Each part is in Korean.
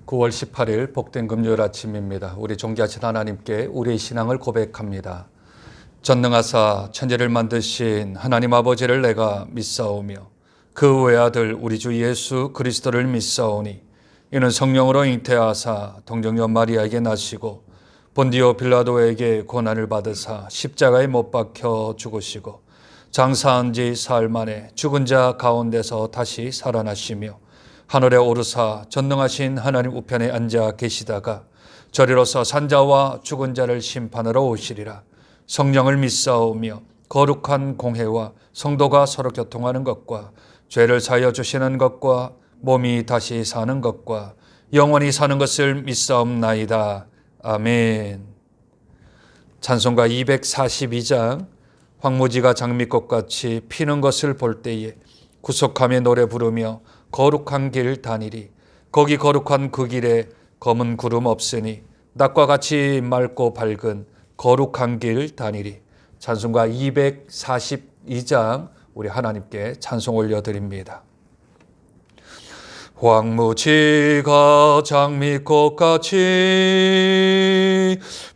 9월 18일 복된 금요일 아침입니다. 우리 존귀하신 하나님께 우리의 신앙을 고백합니다. 전능하사 천지를 만드신 하나님 아버지를 내가 믿사오며 그 외아들 우리 주 예수 그리스도를 믿사오니 이는 성령으로 잉태하사 동정녀 마리아에게 나시고 본디오 빌라도에게 고난을 받으사 십자가에 못 박혀 죽으시고 장사한 지 사흘 만에 죽은 자 가운데서 다시 살아나시며 하늘에 오르사 전능하신 하나님 우편에 앉아 계시다가 저리로서 산자와 죽은 자를 심판하러 오시리라. 성령을 믿사오며 거룩한 공회와 성도가 서로 교통하는 것과 죄를 사하여 주시는 것과 몸이 다시 사는 것과 영원히 사는 것을 믿사옵나이다. 아멘. 찬송가 242장 황무지가 장미꽃같이 피는 것을 볼 때에 구속함의 노래 부르며 거룩한 길 다니리. 거기 거룩한 그 길에 검은 구름 없으니 낮과 같이 맑고 밝은 거룩한 길 다니리. 찬송가 242장 우리 하나님께 찬송 올려드립니다. 황무지가 장미꽃같이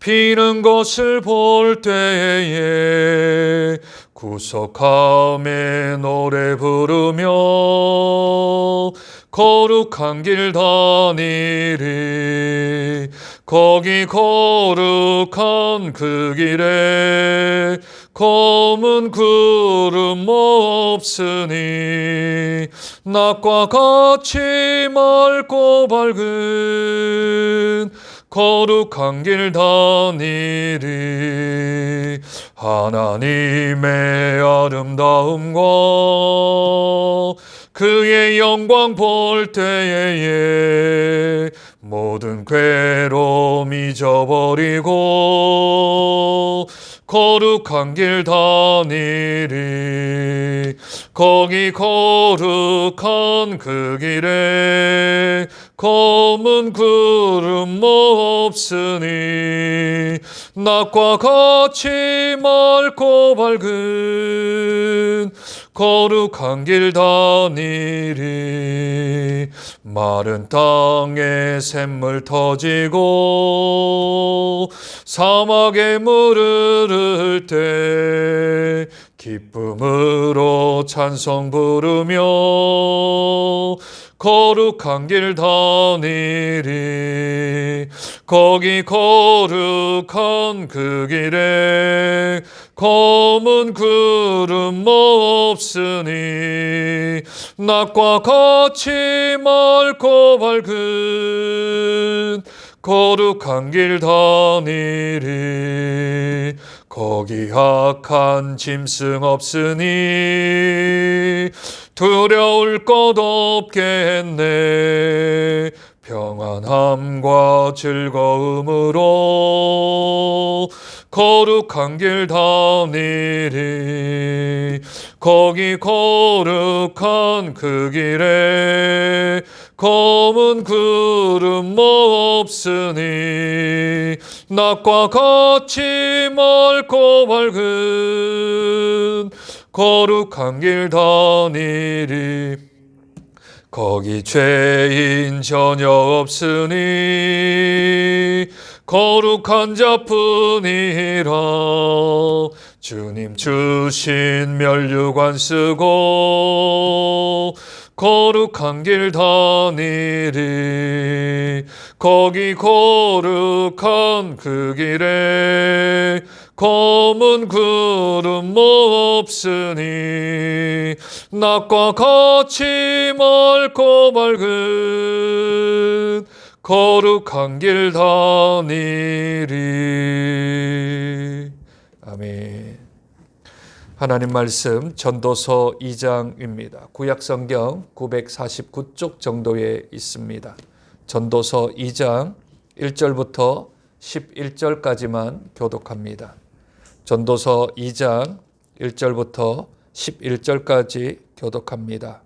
피는 것을 볼 때에 구속함의 노래 부르며 거룩한 길 다니리. 거기 거룩한 그 길에 검은 구름 없으니 낮과 같이 맑고 밝은 거룩한 길 다니리. 하나님의 아름다움과 그의 영광 볼 때에 모든 괴로움 잊어버리고 거룩한 길 다니리. 거기 거룩한 그 길에 검은 구름 없으니 낮과 같이 맑고 밝은 거룩한 길 다니리. 마른 땅에 샘물 터지고 사막에 물 흐를 때 기쁨으로 찬송 부르며 거룩한 길 다니리. 거기 거룩한 그 길에 검은 구름 없으니 낮과 같이 맑고 밝은 거룩한 길 다니리. 거기 악한 짐승 없으니 두려울 것 없겠네. 평안함과 즐거움으로 거룩한 길 다니리. 거기 거룩한 그 길에 검은 구름 없으니 낮과 같이 맑고 밝은 거룩한 길 다니리. 거기 죄인 전혀 없으니 거룩한 자뿐이라. 주님 주신 면류관 쓰고 거룩한 길 다니리. 거기 거룩한 그 길에 검은 구름 없으니 낮과 같이 맑고 밝은 거룩한 길 다니리. 아멘. 하나님 말씀 전도서 2장입니다. 구약성경 949쪽 정도에 있습니다. 전도서 2장 1절부터 11절까지만 교독합니다. 전도서 2장 1절부터 11절까지 교독합니다.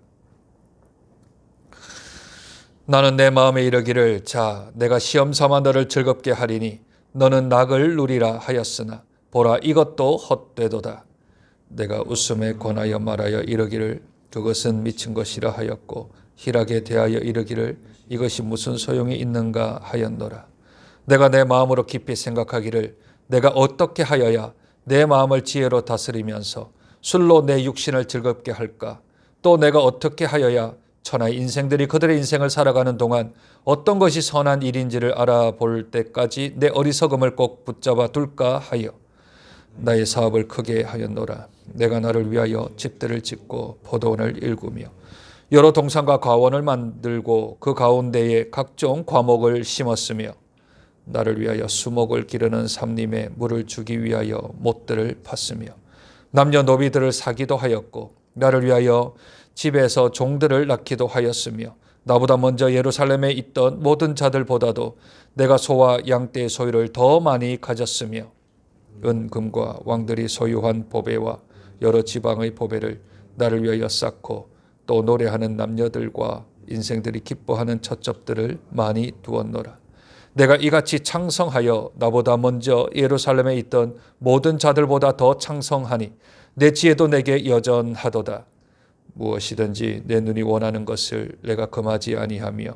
나는 내 마음에 이르기를 자 내가 시험 삼아 너를 즐겁게 하리니 너는 낙을 누리라 하였으나 보라 이것도 헛되도다. 내가 웃음에 권하여 말하여 이르기를 그것은 미친 것이라 하였고 희락에 대하여 이르기를 이것이 무슨 소용이 있는가 하였노라. 내가 내 마음으로 깊이 생각하기를 내가 어떻게 하여야 내 마음을 지혜로 다스리면서 술로 내 육신을 즐겁게 할까? 또 내가 어떻게 하여야 천하의 인생들이 그들의 인생을 살아가는 동안 어떤 것이 선한 일인지를 알아볼 때까지 내 어리석음을 꼭 붙잡아 둘까 하여 나의 사업을 크게 하였노라. 내가 나를 위하여 집들을 짓고 포도원을 일구며 여러 동산과 과원을 만들고 그 가운데에 각종 과목을 심었으며 나를 위하여 수목을 기르는 삼림에 물을 주기 위하여 못들을 팠으며 남녀노비들을 사기도 하였고 나를 위하여 집에서 종들을 낳기도 하였으며 나보다 먼저 예루살렘에 있던 모든 자들보다도 내가 소와 양떼의 소유를 더 많이 가졌으며 은금과 왕들이 소유한 보배와 여러 지방의 보배를 나를 위하여 쌓고 또 노래하는 남녀들과 인생들이 기뻐하는 첩첩들을 많이 두었노라. 내가 이같이 창성하여 나보다 먼저 예루살렘에 있던 모든 자들보다 더 창성하니 내 지혜도 내게 여전하도다. 무엇이든지 내 눈이 원하는 것을 내가 금하지 아니하며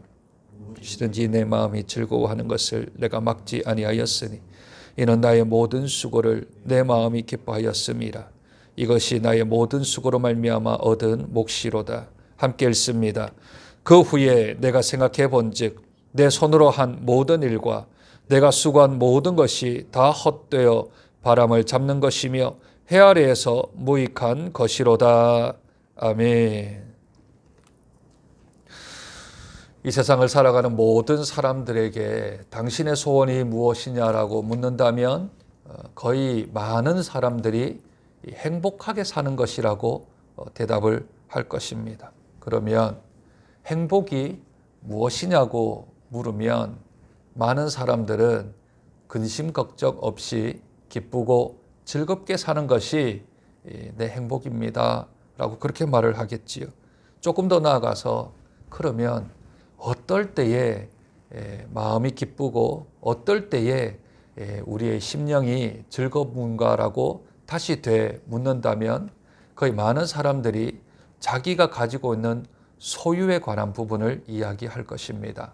무엇이든지 내 마음이 즐거워하는 것을 내가 막지 아니하였으니 이는 나의 모든 수고를 내 마음이 기뻐하였음이라. 이것이 나의 모든 수고로 말미암아 얻은 몫이로다. 함께 읽습니다. 그 후에 내가 생각해 본즉 내 손으로 한 모든 일과 내가 수고한 모든 것이 다 헛되어 바람을 잡는 것이며 해 아래에서 무익한 것이로다. 아멘. 이 세상을 살아가는 모든 사람들에게 당신의 소원이 무엇이냐라고 묻는다면 거의 많은 사람들이 행복하게 사는 것이라고 대답을 할 것입니다. 그러면 행복이 무엇이냐고 물으면 많은 사람들은 근심 걱정 없이 기쁘고 즐겁게 사는 것이 내 행복입니다 라고 그렇게 말을 하겠지요. 조금 더 나아가서 그러면 어떨 때에 마음이 기쁘고 어떨 때에 우리의 심령이 즐거운가라고 다시 묻는다면 거의 많은 사람들이 자기가 가지고 있는 소유에 관한 부분을 이야기할 것입니다.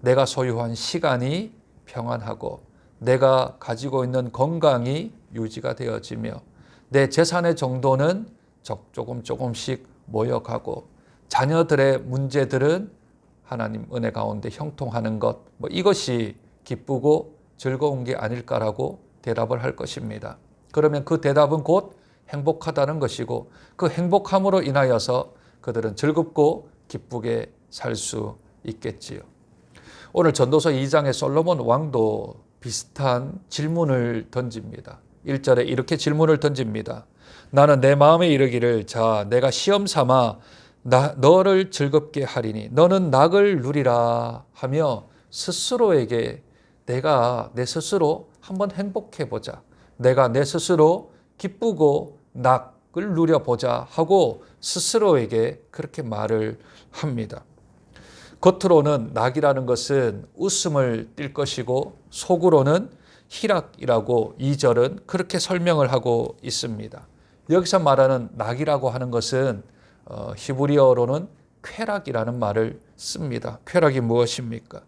내가 소유한 시간이 평안하고 내가 가지고 있는 건강이 유지가 되어지며 내 재산의 정도는 조금씩 모여가고 자녀들의 문제들은 하나님 은혜 가운데 형통하는 것, 이것이 기쁘고 즐거운 게 아닐까라고 대답을 할 것입니다. 그러면 그 대답은 곧 행복하다는 것이고 그 행복함으로 인하여서 그들은 즐겁고 기쁘게 살 수 있겠지요. 오늘 전도서 2장의 솔로몬 왕도 비슷한 질문을 던집니다. 1절에 이렇게 질문을 던집니다. 나는 내 마음에 이르기를 자 내가 시험 삼아 너를 즐겁게 하리니 너는 낙을 누리라 하며 스스로에게 내가 내 스스로 한번 행복해 보자. 내가 내 스스로 기쁘고 낙을 누려보자 하고 스스로에게 그렇게 말을 합니다. 겉으로는 낙이라는 것은 웃음을 띨 것이고 속으로는 희락이라고 2절은 그렇게 설명을 하고 있습니다. 여기서 말하는 낙이라고 하는 것은 히브리어로는 쾌락이라는 말을 씁니다. 쾌락이 무엇입니까?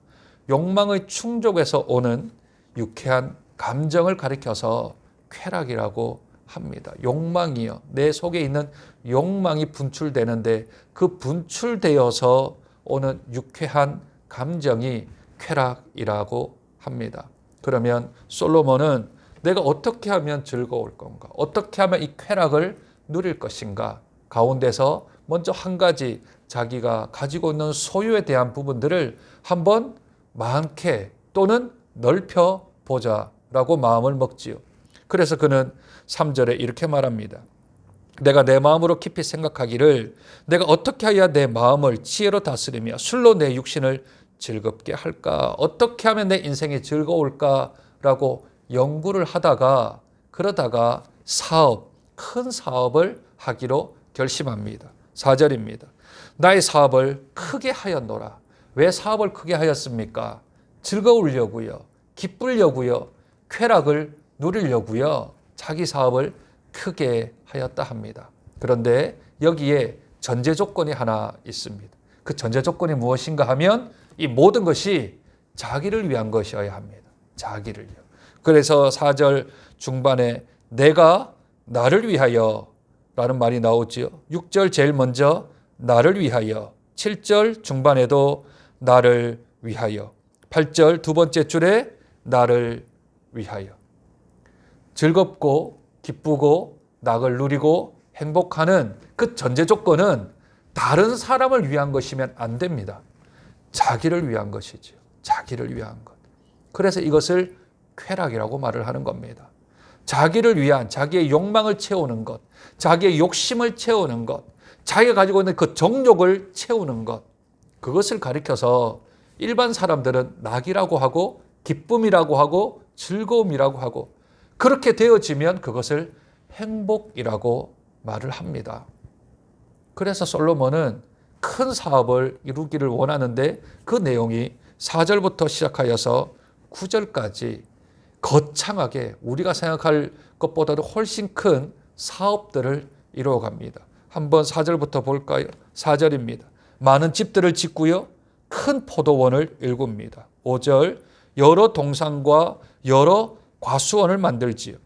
욕망의 충족에서 오는 유쾌한 감정을 가리켜서 쾌락이라고 합니다. 욕망이요. 내 속에 있는 욕망이 분출되는데 그 분출되어서 오는 유쾌한 감정이 쾌락이라고 합니다. 그러면 솔로몬은 내가 어떻게 하면 즐거울 건가? 어떻게 하면 이 쾌락을 누릴 것인가? 가운데서 먼저 한 가지 자기가 가지고 있는 소유에 대한 부분들을 한번 많게 또는 넓혀 보자라고 마음을 먹지요. 그래서 그는 3절에 이렇게 말합니다. 내가 내 마음으로 깊이 생각하기를 내가 어떻게 해야 내 마음을 지혜로 다스리며 술로 내 육신을 즐겁게 할까? 어떻게 하면 내 인생이 즐거울까라고 연구를 하다가 그러다가 큰 사업을 하기로 결심합니다. 4절입니다. 나의 사업을 크게 하였노라. 왜 사업을 크게 하였습니까? 즐거우려고요. 기쁘려고요. 쾌락을 누리려고요. 자기 사업을 크게 하였다 합니다. 그런데 여기에 전제 조건이 하나 있습니다. 그 전제 조건이 무엇인가 하면 이 모든 것이 자기를 위한 것이어야 합니다. 자기를 위하여. 그래서 4절 중반에 내가 나를 위하여 라는 말이 나오지요. 6절 제일 먼저 나를 위하여, 7절 중반에도 나를 위하여, 8절 두 번째 줄에 나를 위하여. 즐겁고 기쁘고 낙을 누리고 행복하는 그 전제 조건은 다른 사람을 위한 것이면 안 됩니다. 자기를 위한 것이죠. 자기를 위한 것. 그래서 이것을 쾌락이라고 말을 하는 겁니다. 자기를 위한, 자기의 욕망을 채우는 것, 자기의 욕심을 채우는 것, 자기가 가지고 있는 그 정욕을 채우는 것, 그것을 가리켜서 일반 사람들은 낙이라고 하고 기쁨이라고 하고 즐거움이라고 하고, 그렇게 되어지면 그것을 행복이라고 말을 합니다. 그래서 솔로몬은 큰 사업을 이루기를 원하는데 그 내용이 4절부터 시작하여서 9절까지 거창하게 우리가 생각할 것보다도 훨씬 큰 사업들을 이루어갑니다. 한번 4절부터 볼까요? 4절입니다. 많은 집들을 짓고요, 큰 포도원을 일굽니다. 5절 여러 동산과 여러 과수원을 만들지요.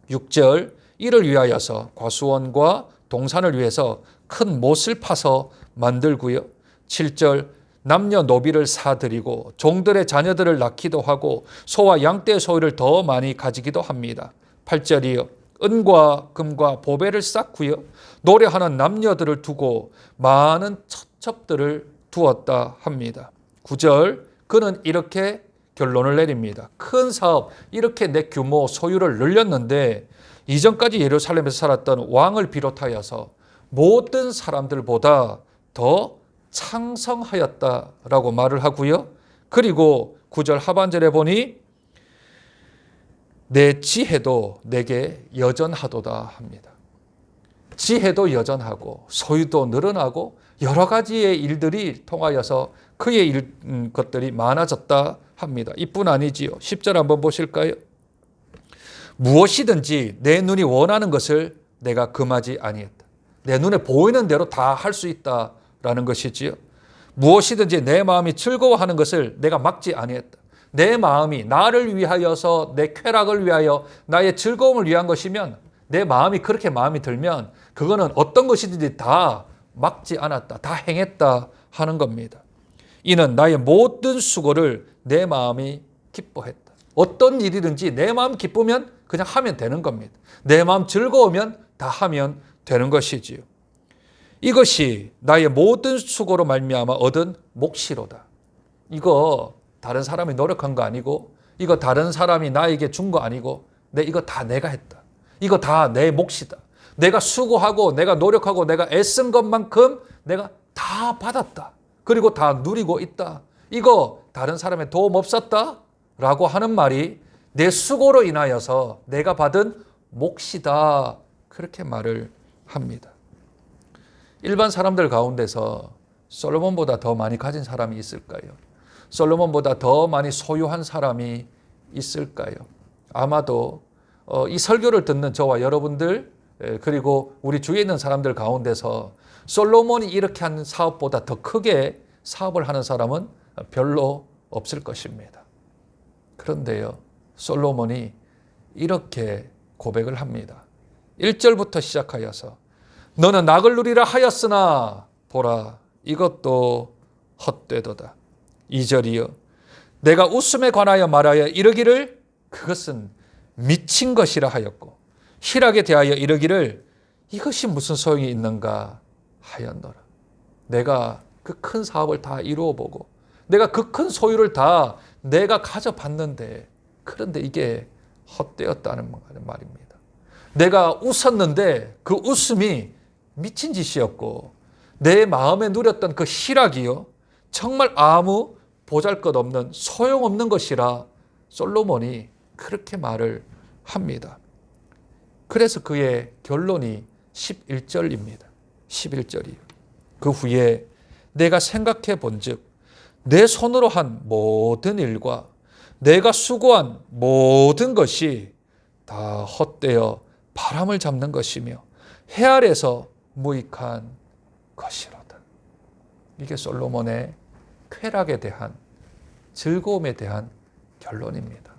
6절 이를 위하여서 과수원과 동산을 위해서 큰 못을 파서 만들고요. 7절 남녀노비를 사들이고 종들의 자녀들을 낳기도 하고 소와 양떼의 소유를 더 많이 가지기도 합니다. 8절이요. 은과 금과 보배를 쌓고요. 노래하는 남녀들을 두고 많은 첩첩들을 두었다 합니다. 9절 그는 이렇게 결론을 내립니다. 큰 사업, 이렇게 내 규모, 소유를 늘렸는데 이전까지 예루살렘에서 살았던 왕을 비롯하여서 모든 사람들보다 더 창성하였다라고 말을 하고요. 그리고 9절 하반절에 보니 내 지혜도 내게 여전하도다 합니다. 지혜도 여전하고 소유도 늘어나고 여러 가지의 일들이 통하여서 그의 것들이 많아졌다 합니다. 이뿐 아니지요. 10절 한번 보실까요? 무엇이든지 내 눈이 원하는 것을 내가 금하지 아니했다. 내 눈에 보이는 대로 다 할 수 있다라는 것이지요. 무엇이든지 내 마음이 즐거워하는 것을 내가 막지 아니했다. 내 마음이 나를 위하여서, 내 쾌락을 위하여, 나의 즐거움을 위한 것이면, 내 마음이 그렇게 마음이 들면 그거는 어떤 것이든지 다 막지 않았다, 다 행했다 하는 겁니다. 이는 나의 모든 수고를 내 마음이 기뻐했다. 어떤 일이든지 내 마음 기쁘면 그냥 하면 되는 겁니다. 내 마음 즐거우면 다 하면 되는 것이지요. 이것이 나의 모든 수고로 말미암아 얻은 몫이로다. 이거 다른 사람이 노력한 거 아니고, 이거 다른 사람이 나에게 준 거 아니고, 이거 다 내가 했다. 이거 다 내 몫이다. 내가 수고하고 내가 노력하고 내가 애쓴 것만큼 내가 다 받았다. 그리고 다 누리고 있다. 이거 다른 사람의 도움 없었다 라고 하는 말이 내 수고로 인하여서 내가 받은 몫이다. 그렇게 말을 합니다. 일반 사람들 가운데서 솔로몬보다 더 많이 가진 사람이 있을까요? 솔로몬보다 더 많이 소유한 사람이 있을까요? 아마도 이 설교를 듣는 저와 여러분들, 그리고 우리 주위에 있는 사람들 가운데서 솔로몬이 이렇게 한 사업보다 더 크게 사업을 하는 사람은 별로 없을 것입니다. 그런데요, 솔로몬이 이렇게 고백을 합니다. 1절부터 시작하여서 너는 낙을 누리라 하였으나 보라 이것도 헛되도다. 2절이요. 내가 웃음에 관하여 말하여 이르기를 그것은 미친 것이라 하였고 희락에 대하여 이르기를 이것이 무슨 소용이 있는가 하였노라. 내가 그 큰 사업을 다 이루어 보고 내가 그 큰 소유를 다 내가 가져봤는데, 그런데 이게 헛되었다는 말입니다. 내가 웃었는데 그 웃음이 미친 짓이었고 내 마음에 누렸던 그 희락이요 정말 아무 보잘것없는 소용없는 것이라 솔로몬이 그렇게 말을 합니다. 그래서 그의 결론이 11절입니다. 11절이요. 그 후에 내가 생각해 본즉 내 손으로 한 모든 일과 내가 수고한 모든 것이 다 헛되어 바람을 잡는 것이며 해 아래서 무익한 것이로다. 이게 솔로몬의 쾌락에 대한, 즐거움에 대한 결론입니다.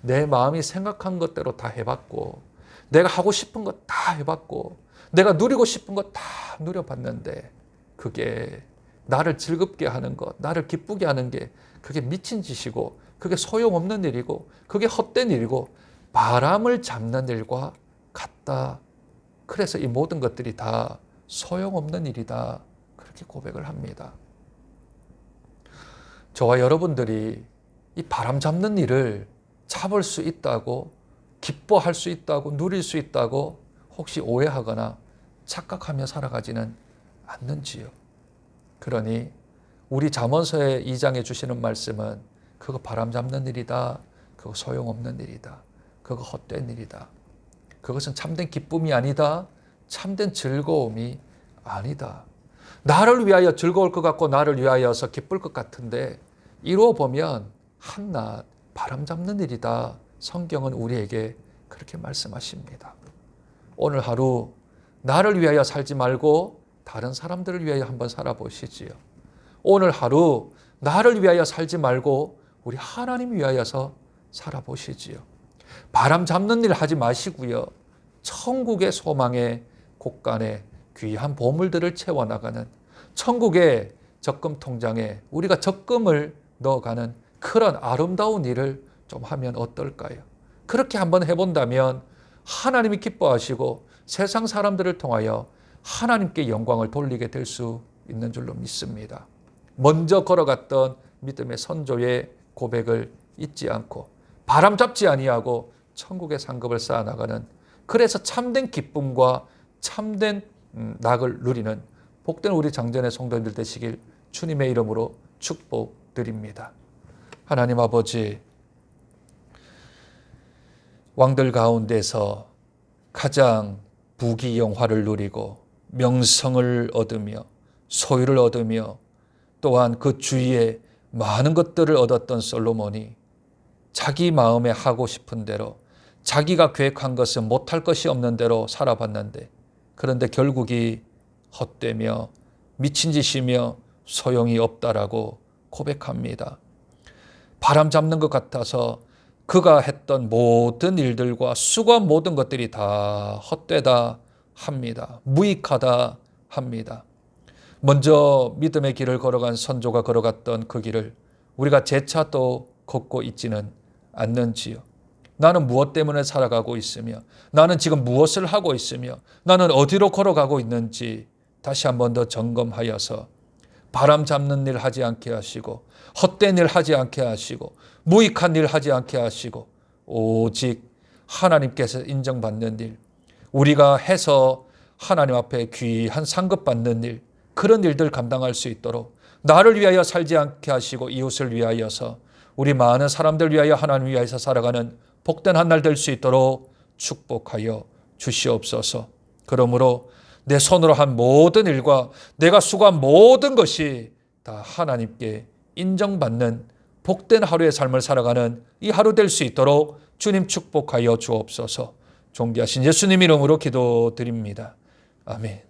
내 마음이 생각한 것대로 다 해봤고, 내가 하고 싶은 것 다 해봤고, 내가 누리고 싶은 것 다 누려봤는데, 그게 나를 즐겁게 하는 것, 나를 기쁘게 하는 게 그게 미친 짓이고, 그게 소용없는 일이고, 그게 헛된 일이고, 바람을 잡는 일과 같다. 그래서 이 모든 것들이 다 소용없는 일이다. 그렇게 고백을 합니다. 저와 여러분들이 이 바람 잡는 일을 잡을 수 있다고, 기뻐할 수 있다고, 누릴 수 있다고 혹시 오해하거나 착각하며 살아가지는 않는지요. 그러니 우리 잠언서의 2장에 주시는 말씀은 그거 바람 잡는 일이다. 그거 소용없는 일이다. 그거 헛된 일이다. 그것은 참된 기쁨이 아니다. 참된 즐거움이 아니다. 나를 위하여 즐거울 것 같고 나를 위하여서 기쁠 것 같은데 이루어 보면 한낱 바람 잡는 일이다. 성경은 우리에게 그렇게 말씀하십니다. 오늘 하루 나를 위하여 살지 말고 다른 사람들을 위하여 한번 살아보시지요. 오늘 하루 나를 위하여 살지 말고 우리 하나님 위하여서 살아보시지요. 바람 잡는 일 하지 마시고요. 천국의 소망의 곳간에 귀한 보물들을 채워나가는 천국의 적금 통장에 우리가 적금을 넣어가는 그런 아름다운 일을 좀 하면 어떨까요? 그렇게 한번 해본다면 하나님이 기뻐하시고 세상 사람들을 통하여 하나님께 영광을 돌리게 될 수 있는 줄로 믿습니다. 먼저 걸어갔던 믿음의 선조의 고백을 잊지 않고 바람 잡지 아니하고 천국의 상급을 쌓아나가는, 그래서 참된 기쁨과 참된 낙을 누리는 복된 우리 장전의 성도님들 되시길 주님의 이름으로 축복드립니다. 하나님 아버지, 왕들 가운데서 가장 부귀영화를 누리고 명성을 얻으며 소유를 얻으며 또한 그 주위에 많은 것들을 얻었던 솔로몬이 자기 마음에 하고 싶은 대로, 자기가 계획한 것은 못할 것이 없는 대로 살아봤는데, 그런데 결국이 헛되며 미친 짓이며 소용이 없다라고 고백합니다. 바람 잡는 것 같아서 그가 했던 모든 일들과 수고한 모든 것들이 다 헛되다 합니다. 무익하다 합니다. 먼저 믿음의 길을 걸어간 선조가 걸어갔던 그 길을 우리가 재차 또 걷고 있지는 않는지요. 나는 무엇 때문에 살아가고 있으며, 나는 지금 무엇을 하고 있으며, 나는 어디로 걸어가고 있는지 다시 한 번 더 점검하여서 바람 잡는 일 하지 않게 하시고, 헛된 일 하지 않게 하시고, 무익한 일 하지 않게 하시고, 오직 하나님께서 인정받는 일, 우리가 해서 하나님 앞에 귀한 상급받는 일, 그런 일들 감당할 수 있도록 나를 위하여 살지 않게 하시고 이웃을 위하여서, 우리 많은 사람들 위하여 하나님 위하여서 살아가는 복된 한 날 될 수 있도록 축복하여 주시옵소서. 그러므로 내 손으로 한 모든 일과 내가 수고한 모든 것이 다 하나님께 인정받는 복된 하루의 삶을 살아가는 이 하루 될 수 있도록 주님 축복하여 주옵소서. 존귀하신 예수님 이름으로 기도드립니다. 아멘.